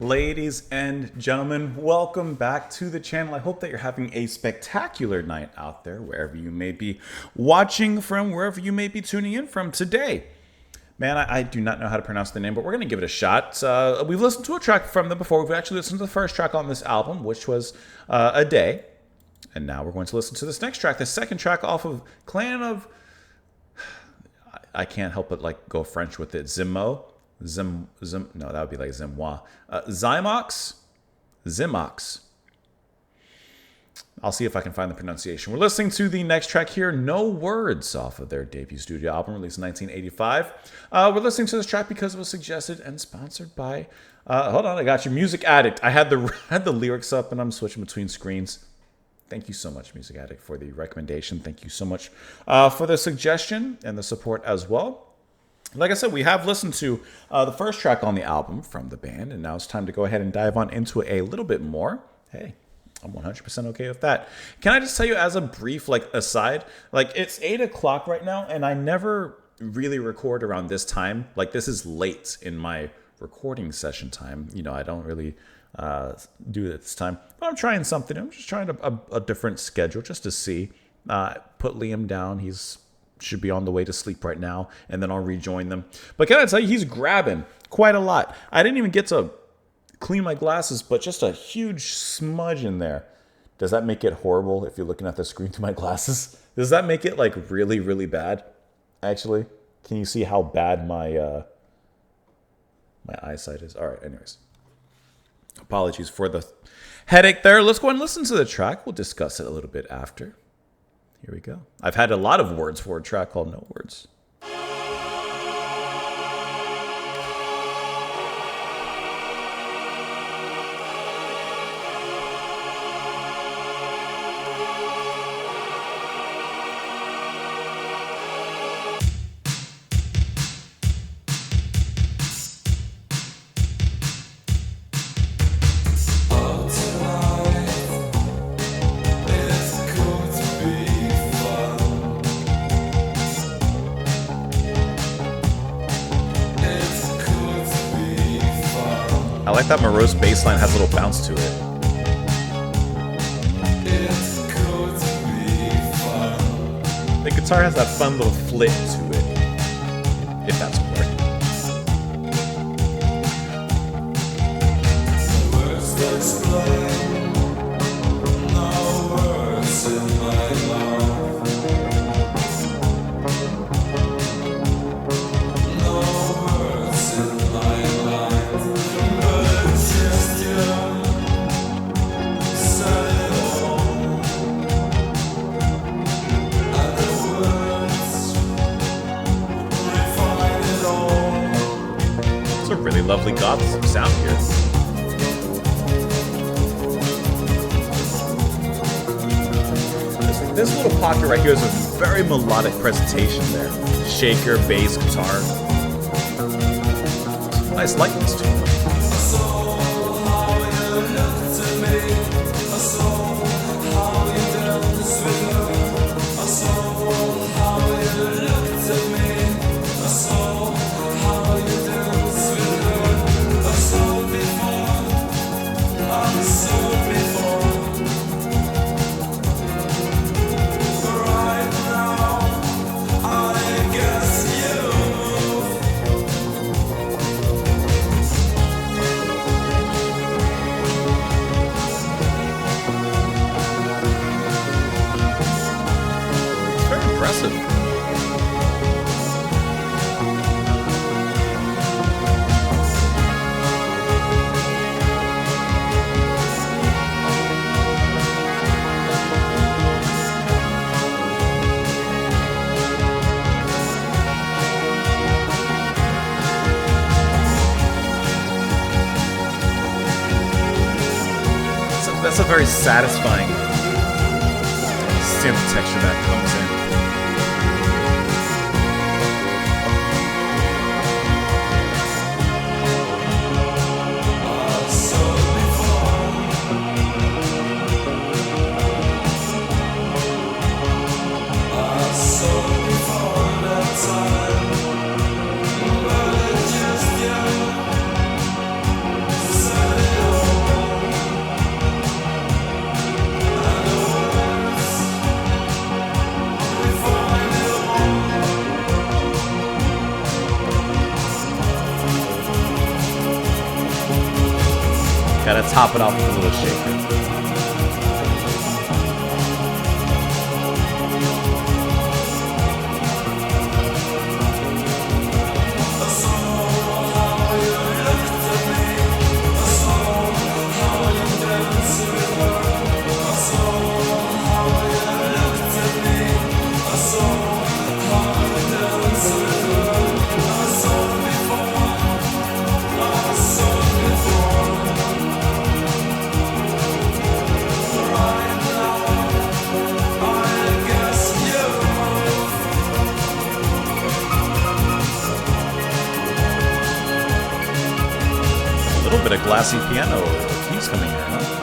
Ladies and gentlemen, welcome back to the channel. I hope that you're having a spectacular night out there, wherever you may be watching from, wherever you may be tuning in from today. Man, I do not know how to pronounce the name, but we're going to give it a shot. We've listened to a track from them before. We've actually listened to the first track on this album, which was A Day. And now we're going to listen to this next track, the second track off of Clan of... I can't help but go French with it. No, that would be like Zimois. Xymox. I'll see if I can find the pronunciation. We're listening to the next track here, No Words, off of their debut studio album released in 1985. We're listening to this track because it was suggested and sponsored by, hold on, I got you, Music Addict. I had the lyrics up and I'm switching between screens. Thank you so much, Music Addict, for the recommendation. Thank you so much for the suggestion and the support as well. Like I said, we have listened to the first track on the album from the band, and now it's time to go ahead and dive on into it a little bit more. Hey, I'm 100% okay with that. Can I just tell you as a brief aside, it's 8 o'clock right now, and I never really record around this time. This is late in my recording session time. I don't really do it at this time, but I'm trying something. I'm just trying a different schedule just to see. Put Liam down. He's should be on the way to sleep right now, and then I'll rejoin them. But can I tell you, he's grabbing quite a lot. I didn't even get to clean my glasses, but just a huge smudge in there. Does that make it horrible if you're looking at the screen through my glasses? Does that make it really, really bad? Actually, can you see how bad my eyesight is? All right, anyways. Apologies for the headache there. Let's go and listen to the track. We'll discuss it a little bit after. Here we go. I've had a lot of words for a track called No Words. I like that morose bass line has a little bounce to it. The guitar has that fun little flit to it, if that's a word. Really lovely goth sound here. This little pocket right here is a very melodic presentation there. Shaker, bass, guitar. Nice likeness to it. That's a very satisfying synth texture that comes in. Gotta top it off with a little shaker. A little bit of glassy piano keys coming here, huh?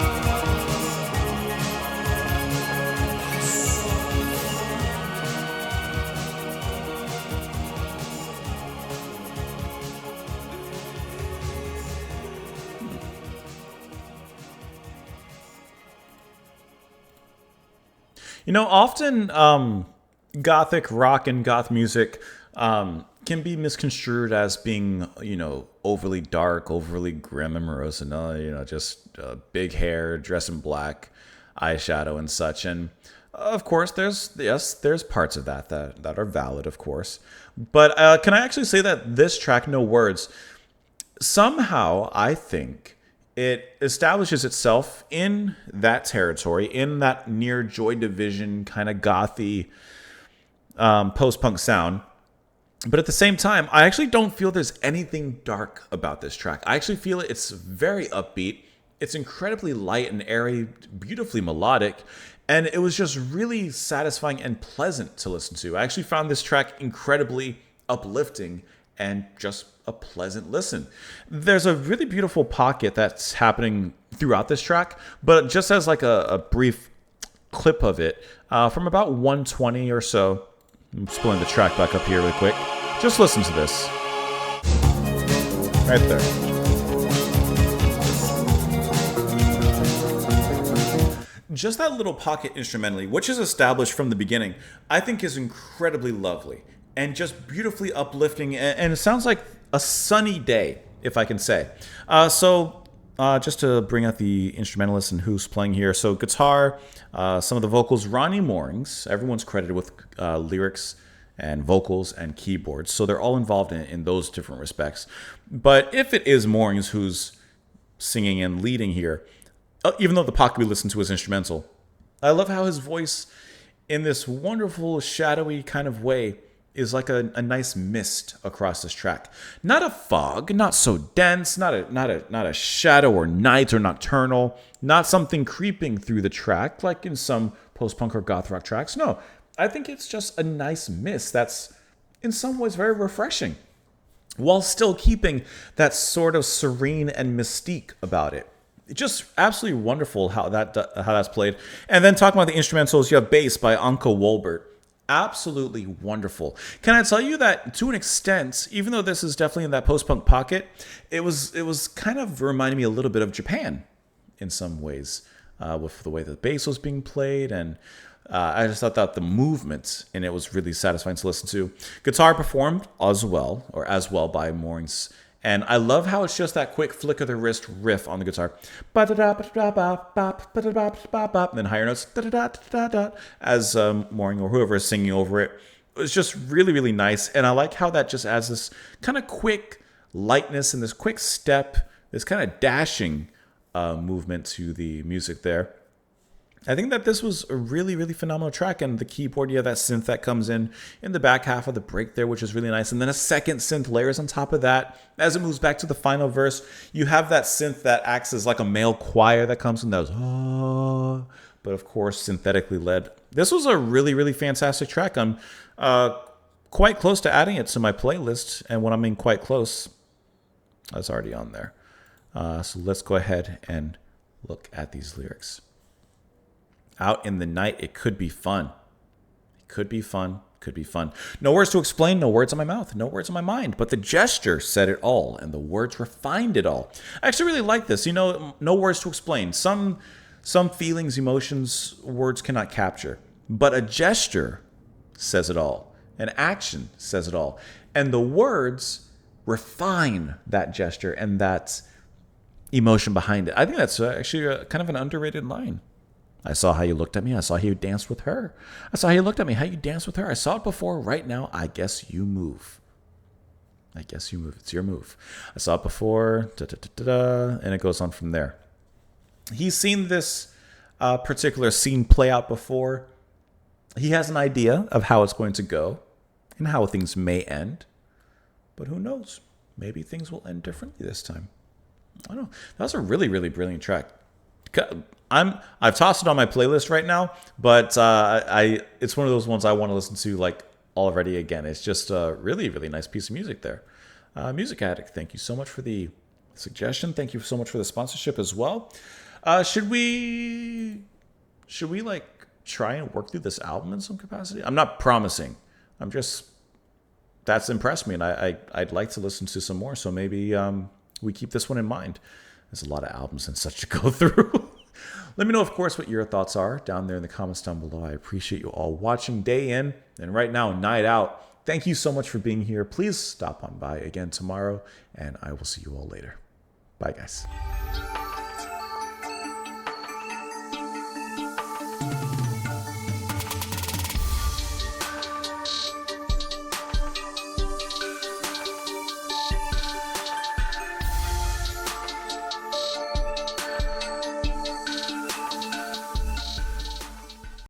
You know, often gothic rock and goth music can be misconstrued as being, overly dark, overly grim and morose, and just big hair, dress in black, eyeshadow and such. And of course, there's parts of that are valid, of course. But can I actually say that this track, No Words, somehow I think it establishes itself in that territory, in that near Joy Division kind of gothy post-punk sound. But at the same time, I actually don't feel there's anything dark about this track. I actually feel it's very upbeat. It's incredibly light and airy, beautifully melodic, and it was just really satisfying and pleasant to listen to. I actually found this track incredibly uplifting and just a pleasant listen. There's a really beautiful pocket that's happening throughout this track, but just as like a brief clip of it, from about 120 or so, I'm just pulling the track back up here really quick. Just listen to this. Right there. Just that little pocket instrumentally, which is established from the beginning, I think is incredibly lovely and just beautifully uplifting. And it sounds like a sunny day, if I can say. Just to bring out the instrumentalist and who's playing here. So guitar, some of the vocals, Ronnie Moorings. Everyone's credited with lyrics and vocals and keyboards. So they're all involved in those different respects. But if it is Moorings who's singing and leading here, even though the pocket we listen to is instrumental, I love how his voice in this wonderful shadowy kind of way is like a nice mist across this track. Not a fog, not so dense, not a shadow or night or nocturnal, not something creeping through the track like in some post-punk or goth rock tracks. No, I think it's just a nice mist that's in some ways very refreshing while still keeping that sort of serene and mystique about it. It's just absolutely wonderful how that's played. And then talking about the instrumentals, you have Bass by Anke Wolbert. Absolutely wonderful. Can I tell you that to an extent, even though this is definitely in that post-punk pocket, it was kind of reminding me a little bit of Japan in some ways, with the way the bass was being played, and I just thought that the movement in it was really satisfying to listen to. Guitar performed as well by Moorings. And I love how it's just that quick flick of the wrist riff on the guitar. And then higher notes. As Mooring or whoever is singing over it. It's just really, really nice. And I like how that just adds this kind of quick lightness and this quick step, this kind of dashing movement to the music there. I think that this was a really, really phenomenal track. And the keyboard, you have that synth that comes in the back half of the break there, which is really nice. And then a second synth layers on top of that. As it moves back to the final verse, you have that synth that acts as like a male choir that comes in. That was, but of course, synthetically led. This was a really, really fantastic track. I'm quite close to adding it to my playlist. And when I mean quite close, that's already on there. So let's go ahead and look at these lyrics. Out in the night, it could be fun. It could be fun. Could be fun. No words to explain, no words on my mouth, no words on my mind. But the gesture said it all, and the words refined it all. I actually really like this. No words to explain. Some feelings, emotions, words cannot capture. But a gesture says it all. An action says it all. And the words refine that gesture and that emotion behind it. I think that's actually kind of an underrated line. I saw how you looked at me. I saw how you danced with her. I saw how you looked at me, how you danced with her. I saw it before. Right now, I guess you move. I guess you move. It's your move. I saw it before. Da, da, da, da, da, and it goes on from there. He's seen this particular scene play out before. He has an idea of how it's going to go and how things may end. But who knows? Maybe things will end differently this time. I don't know. That was a really, really brilliant track. I've tossed it on my playlist right now, but it's one of those ones I want to listen to like already again. It's just a really, really nice piece of music there. Music Addict, thank you so much for the suggestion. Thank you so much for the sponsorship as well. Should we like try and work through this album in some capacity? I'm not promising. I'm just, that's impressed me, and I'd like to listen to some more. So maybe we keep this one in mind. There's a lot of albums and such to go through. Let me know, of course, what your thoughts are down there in the comments down below. I appreciate you all watching day in and right now, night out. Thank you so much for being here. Please stop on by again tomorrow, and I will see you all later. Bye, guys.